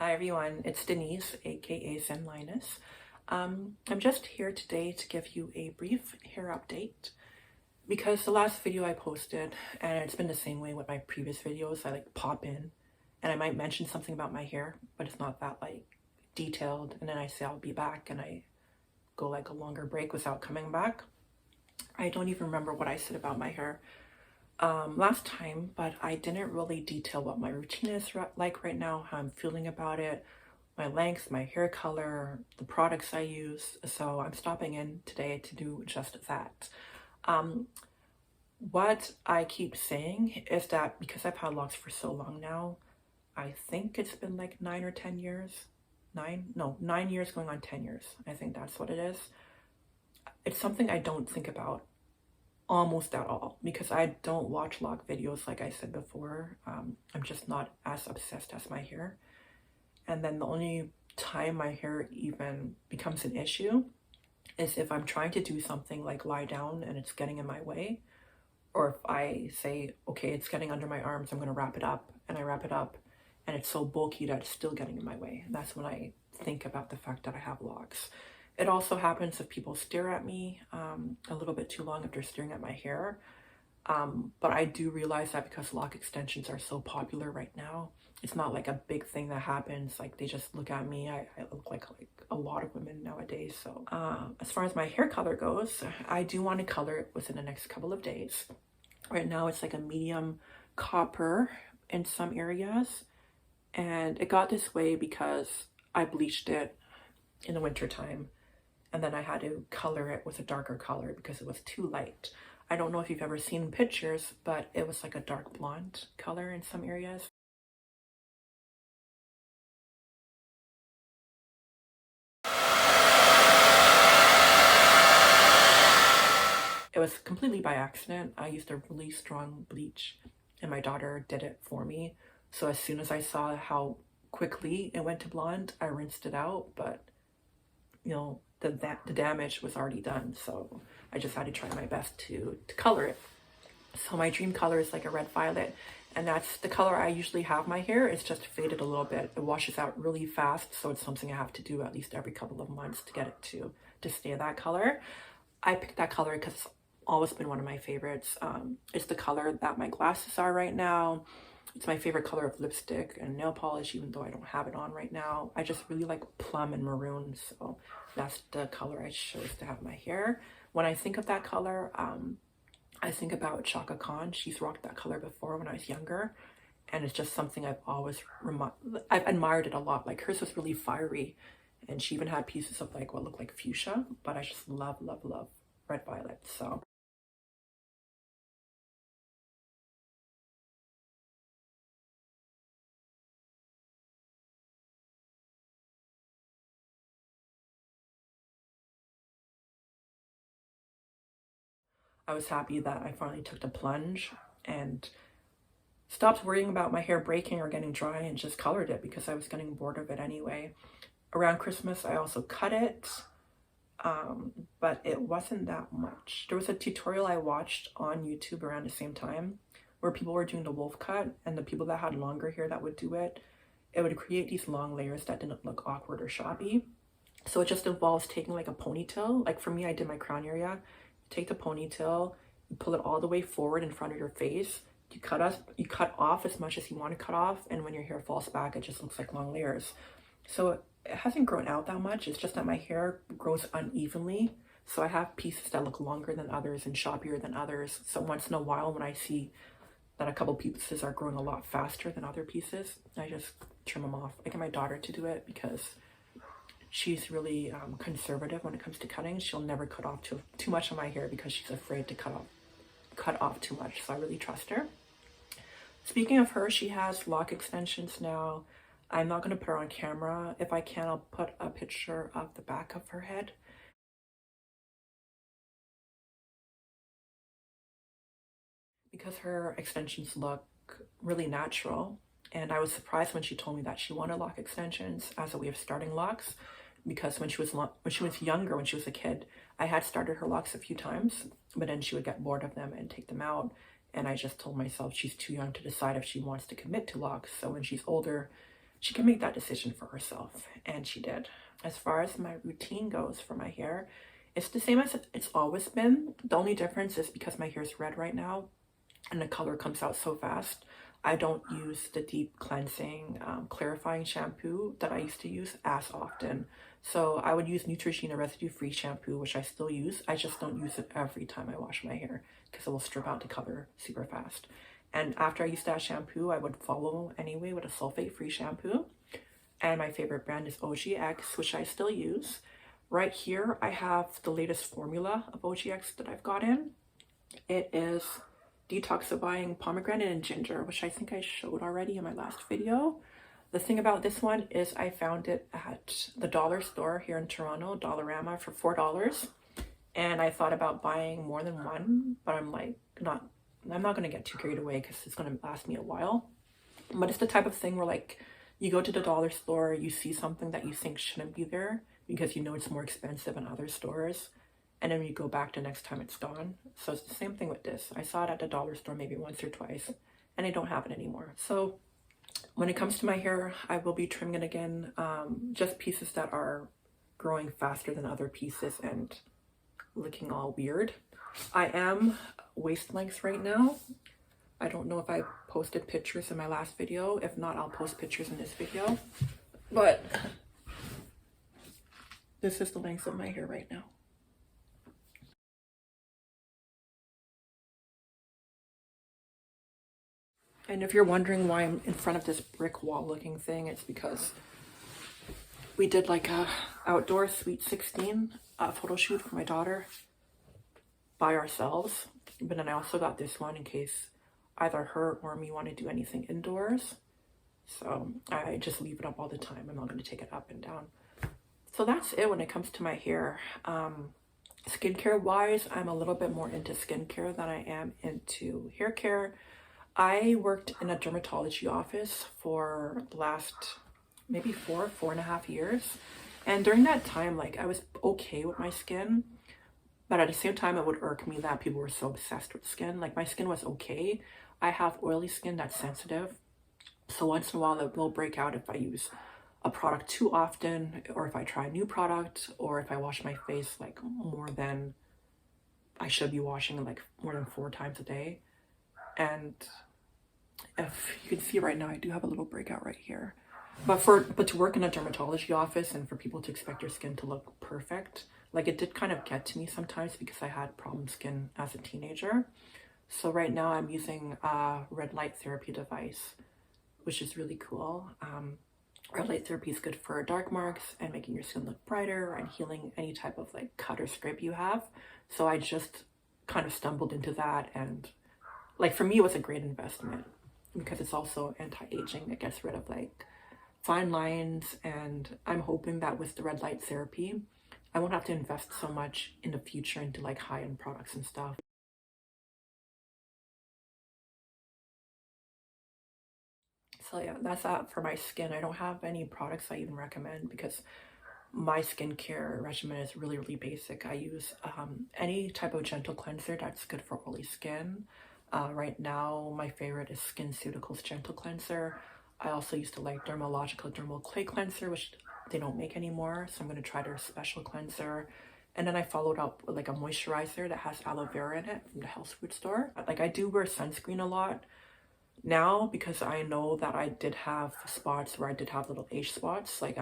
Hi everyone, it's Denise, aka Zen Linus. I'm just here today to give you a brief hair update because the last video I posted, and it's been the same way with my previous videos, I like pop in and I might mention something about my hair, but it's not that like detailed, and then I say I'll be back and I go like a longer break without coming back. I don't even remember what I said about my hair last time, but I didn't really detail what my routine is like right now, how I'm feeling about it, my length, my hair color, the products I use. So I'm stopping in today to do just that. Um, what I keep saying is that because I've had locks for so long now, I think it's been like 9 or 10 years. 9 years going on 10 years. I think that's what it is. It's something I don't think about almost at all because I don't watch lock videos like I said before. I'm just not as obsessed as my hair. And then the only time my hair even becomes an issue is if I'm trying to do something like lie down and it's getting in my way, or if I say, okay, it's getting under my arms, I'm going to wrap it up, and I wrap it up and it's so bulky that it's still getting in my way. And that's when I think about the fact that I have locks. It also happens if people stare at me a little bit too long if they're staring at my hair. But I do realize that because lock extensions are so popular right now, it's not like a big thing that happens. Like they just look at me. I look like a lot of women nowadays. So as far as my hair color goes, I do want to color it within the next couple of days. Right now it's like a medium copper in some areas. And it got this way because I bleached it in the winter time. And then I had to color it with a darker color because it was too light. I don't know if you've ever seen pictures, but it was like a dark blonde color in some areas. It was completely by accident. I used a really strong bleach and my daughter did it for me. So as soon as I saw how quickly it went to blonde, I rinsed it out, but you know, the damage was already done. So I just had to try my best to color it. So my dream color is like a red violet, and that's the color I usually have my hair. It's just faded a little bit. It washes out really fast, so it's something I have to do at least every couple of months to get it to stay that color. I picked that color because it's always been one of my favorites. It's the color that my glasses are right now. It's my favorite color of lipstick and nail polish, even though I don't have it on right now. I just really like plum and maroon, so that's the color I chose to have my hair. When I think of that color, I think about Chaka Khan. She's rocked that color before when I was younger, and it's just something I've admired it a lot. Like hers was really fiery, and she even had pieces of like what looked like fuchsia, but I just love red violet. So I was happy that I finally took the plunge and stopped worrying about my hair breaking or getting dry and just colored it because I was getting bored of it anyway. Around Christmas, I also cut it, but it wasn't that much. There was a tutorial I watched on YouTube around the same time where people were doing the wolf cut, and the people that had longer hair that would do it, it would create these long layers that didn't look awkward or shabby. So it just involves taking like a ponytail. Like for me, I did my crown area. Take the ponytail, you pull it all the way forward in front of your face. You cut off as much as you want to cut off, and when your hair falls back, it just looks like long layers. So it hasn't grown out that much. It's just that my hair grows unevenly. So I have pieces that look longer than others and choppier than others. So once in a while, when I see that a couple pieces are growing a lot faster than other pieces, I just trim them off. I get my daughter to do it because she's really conservative when it comes to cutting. She'll never cut off too much of my hair because she's afraid to cut off too much. So I really trust her. Speaking of her, she has lock extensions now. I'm not going to put her on camera. If I can, I'll put a picture of the back of her head. Because her extensions look really natural. And I was surprised when she told me that she wanted lock extensions as a way of starting locks, because when she was younger, when she was a kid, I had started her locks a few times, but then she would get bored of them and take them out. And I just told myself she's too young to decide if she wants to commit to locks. So when she's older, she can make that decision for herself, and she did. As far as my routine goes for my hair, it's the same as it's always been. The only difference is because my hair is red right now and the color comes out so fast, I don't use the deep cleansing, clarifying shampoo that I used to use as often. So I would use Neutrogena residue-free shampoo, which I still use. I just don't use it every time I wash my hair because it will strip out the color super fast. And after I use that shampoo, I would follow anyway with a sulfate-free shampoo. And my favorite brand is OGX, which I still use. Right here, I have the latest formula of OGX that I've got in. It is detoxifying pomegranate and ginger, which I think I showed already in my last video. The thing about this one is I found it at the dollar store here in Toronto, Dollarama, for $4. And I thought about buying more than one, but I'm like, I'm not going to get too carried away because it's going to last me a while. But it's the type of thing where, like, you go to the dollar store, you see something that you think shouldn't be there because you know it's more expensive in other stores, and then you go back the next time it's gone. So it's the same thing with this. I saw it at the dollar store maybe once or twice, and I don't have it anymore. So when it comes to my hair, I will be trimming it again, just pieces that are growing faster than other pieces and looking all weird. I am waist length right now. I don't know if I posted pictures in my last video. If not, I'll post pictures in this video. But this is the length of my hair right now. And if you're wondering why I'm in front of this brick wall looking thing, it's because we did like a outdoor Sweet 16 photo shoot for my daughter by ourselves. But then I also got this one in case either her or me want to do anything indoors. So I just leave it up all the time. I'm not going to take it up and down. So that's it when it comes to my hair. Skincare wise, I'm a little bit more into skincare than I am into hair care. I worked in a dermatology office for the last maybe 4.5 years. And during that time, like, I was okay with my skin, but at the same time, it would irk me that people were so obsessed with skin. Like, my skin was okay. I have oily skin that's sensitive. So once in a while, it will break out if I use a product too often, or if I try a new product, or if I wash my face like more than I should be washing, like more than 4 times a day. And if you can see right now, I do have a little breakout right here. But to work in a dermatology office and for people to expect your skin to look perfect, like, it did kind of get to me sometimes because I had problem skin as a teenager. So right now I'm using a red light therapy device, which is really cool. Red light therapy is good for dark marks and making your skin look brighter and healing any type of like cut or scrape you have. So I just kind of stumbled into that, and like, for me, it was a great investment because it's also anti-aging. It gets rid of like fine lines, and I'm hoping that with the red light therapy, I won't have to invest so much in the future into like high-end products and stuff. So yeah, that's that for my skin. I don't have any products I even recommend because my skincare regimen is really, really basic. I use any type of gentle cleanser that's good for oily skin. Right now, my favorite is SkinCeuticals Gentle Cleanser. I also used to like Dermalogical Dermal Clay Cleanser, which they don't make anymore. So I'm going to try their special cleanser. And then I followed up with like a moisturizer that has aloe vera in it from the health food store. Like, I do wear sunscreen a lot now because I know that I did have spots where I did have little age spots, like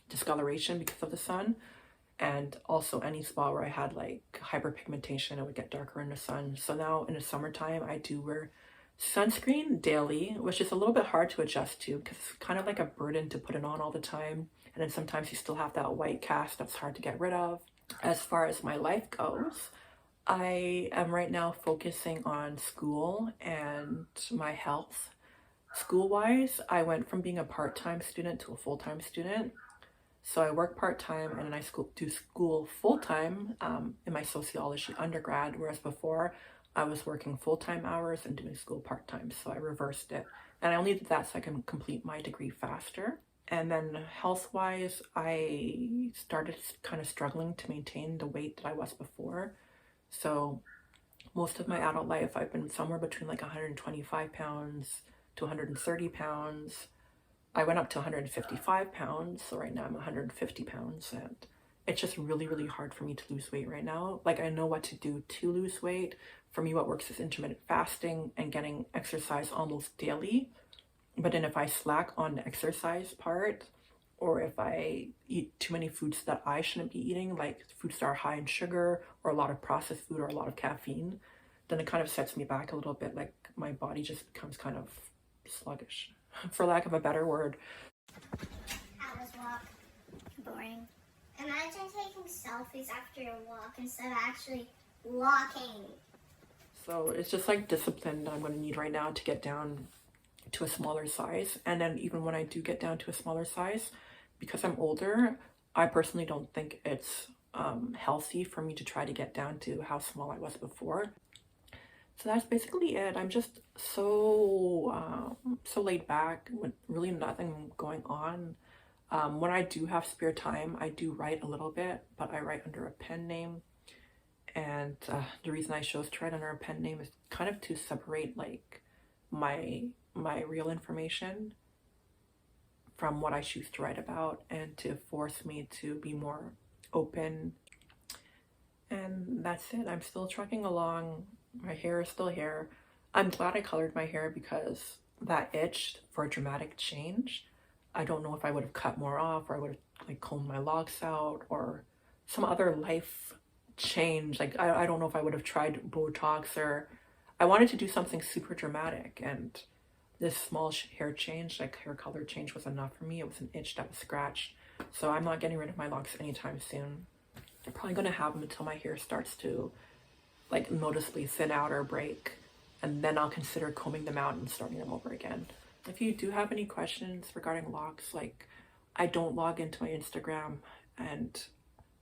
discoloration because of the sun, and also any spot where I had like hyperpigmentation, it would get darker in the sun. So now in the summertime, I do wear sunscreen daily, which is a little bit hard to adjust to because it's kind of like a burden to put it on all the time. And then sometimes you still have that white cast that's hard to get rid of. As far as my life goes, I am right now focusing on school and my health. School-wise, I went from being a part-time student to a full-time student. So I work part-time and then I do school full-time in my sociology undergrad, whereas before I was working full-time hours and doing school part-time. So I reversed it. And I only did that so I can complete my degree faster. And then health-wise, I started kind of struggling to maintain the weight that I was before. So most of my adult life, I've been somewhere between like 125 pounds to 130 pounds. I went up to 155 pounds, so right now I'm 150 pounds, and it's just really, really hard for me to lose weight right now. Like, I know what to do to lose weight. For me, what works is intermittent fasting and getting exercise almost daily. But then if I slack on the exercise part, or if I eat too many foods that I shouldn't be eating, like foods that are high in sugar or a lot of processed food or a lot of caffeine, then it kind of sets me back a little bit. Like, my body just becomes kind of sluggish, for lack of a better word. How was walk? Boring. Imagine taking selfies after your walk instead of actually walking. So it's just like discipline that I'm going to need right now to get down to a smaller size. And then even when I do get down to a smaller size, because I'm older, I personally don't think it's healthy for me to try to get down to how small I was before. So that's basically it. I'm just so laid back with really nothing going on. When I do have spare time, I do write a little bit, but I write under a pen name. And the reason I chose to write under a pen name is kind of to separate like my real information from what I choose to write about, and to force me to be more open. And that's it. I'm still trucking along. My hair is still here. I'm glad I colored my hair because that itched for a dramatic change. I don't know if I would have cut more off, or I would have like combed my locks out, or some other life change. Like, I don't know if I would have tried Botox, or I wanted to do something super dramatic, and this small hair change, like hair color change, was enough for me. It was an itch that was scratched. So I'm not getting rid of my locks anytime soon. I'm probably gonna have them until my hair starts to like noticeably thin out or break, and then I'll consider combing them out and starting them over again. If you do have any questions regarding locks, like, I don't log into my Instagram, and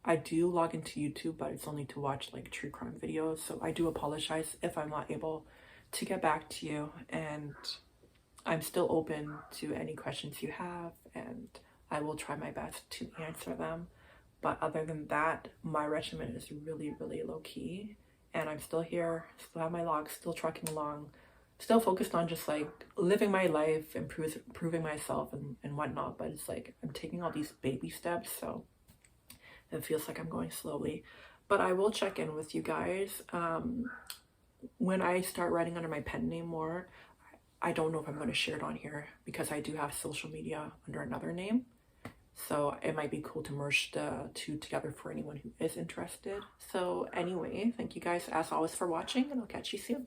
I do log into YouTube, but it's only to watch like true crime videos. So I do apologize if I'm not able to get back to you, and I'm still open to any questions you have, and I will try my best to answer them. But other than that, my regimen is really, really low key, and I'm still here, still have my locks, still trucking along, still focused on just like living my life, improving myself and whatnot. But it's like I'm taking all these baby steps, so it feels like I'm going slowly. But I will check in with you guys when I start writing under my pen name more. I don't know if I'm going to share it on here because I do have social media under another name. So it might be cool to merge the two together for anyone who is interested. So anyway, thank you guys as always for watching, and I'll catch you soon.